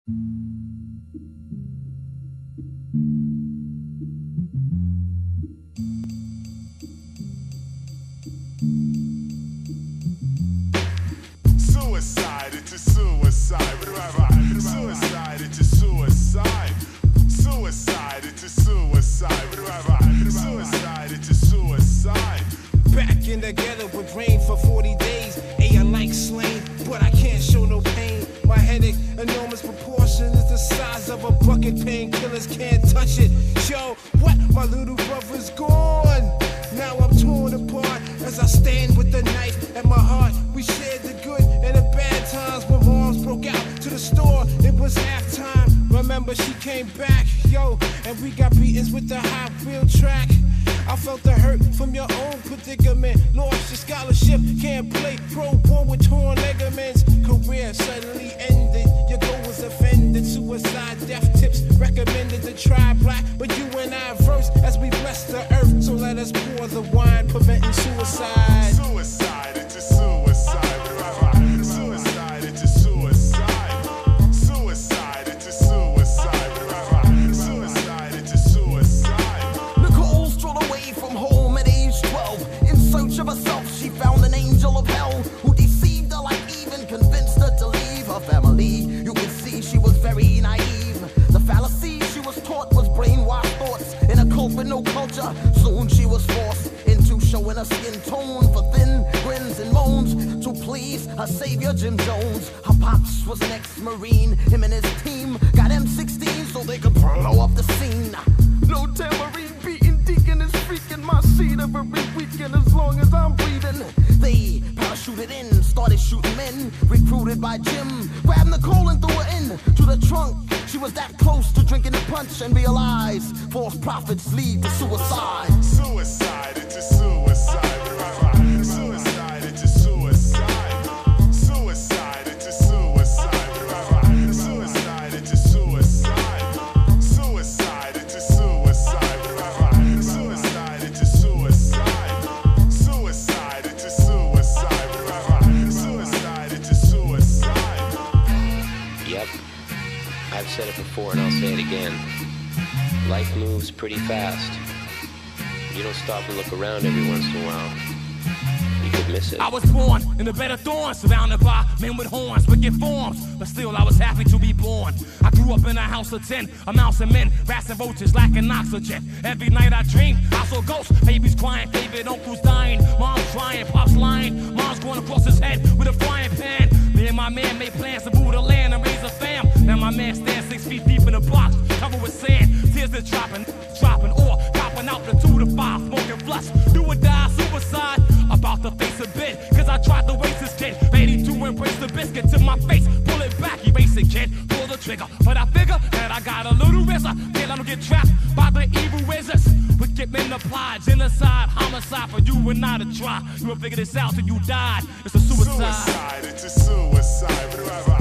Suicide, it's a suicide. Suicide, it's a suicide. Suicide, it's a suicide. Suicide, it's a suicide. Back in the ghetto with rain for 40 days. Hey, I like slain, but I can't show no pain. My headache, enormous proportion, is the size of a bucket. Painkillers can't touch it. Yo, what? My little brother's gone. Now I'm torn apart as I stand with the knife at my heart. We shared the good and the bad times when moms broke out to the store. It was halftime. Remember, she came back, yo, and we got beatings with the high wheel track. I felt the hurt from your own predicament. Lost your scholarship, can't play pro ball with torn ligaments. Career suddenly ended, your goal was offended. Suicide, death tips recommended to try black. But you and I verse as we bless the earth. So let us pour the wine, preventing suicide. Suicide, it's a suicide. Suicide, it's a suicide. Suicide, it's a suicide. Suicide, it's a suicide. Nicole strolled away from home at age 12. In search of herself, she found an angel of hell who deceived her, like even convinced her to leave her family. You could see she was very naive. The fallacy she was taught was brainwashed thoughts in a cult with no culture. Soon she was forced into showing her skin tone for thin grins and moans to please her savior Jim Jones. Her pops was an ex-marine. Him and his team got M16 so they could blow up the scene. No tambourine beating, deacon is freaking my seat every weekend as long as I'm breathing. They parachuted in, started shooting men, recruited by Jim. Grabbed Nicole and threw her in to the trunk. She was that close to drinking the punch and realized false prophets lead to suicide. Suicide, it's a suicide. Suicide, it's a suicide. Suicide, it's a suicide. Suicide, it's a suicide. Suicide, it's a suicide. Suicide, it's a suicide. Suicide, it's a suicide. Suicide, it's a suicide. Yep, I've said it before and I'll say it again. Life moves pretty fast. You don't stop and look around every once in a while. You could miss it. I was born in a bed of thorns, surrounded by men with horns, wicked forms, but still I was happy to be born. I grew up in a house of 10, a mouse and men, rats and roaches lacking oxygen. Every night I dreamed, I saw ghosts, babies crying, favorite uncles dying, mom's crying, pops lying, mom's going across his head with a frying pan. Me and my man made plans to move the land and raise a fam. Now my man stands 6 feet deep in a box, covered with sand, tears are dropping, or dropping out the 2 to 5, smoking flush, do or die, suicide. About to face a bit, cause I tried to waste this kid. Ready to embrace the biscuit to my face. Pull it back, erase it, kid. Pull the trigger. But I figure that I got a little risk. Can't let them get trapped by the evil wizards. Wicked men apply, genocide, homicide for you and I to try. You will figure this out till you died. It's a suicide. Suicide, it's a suicide.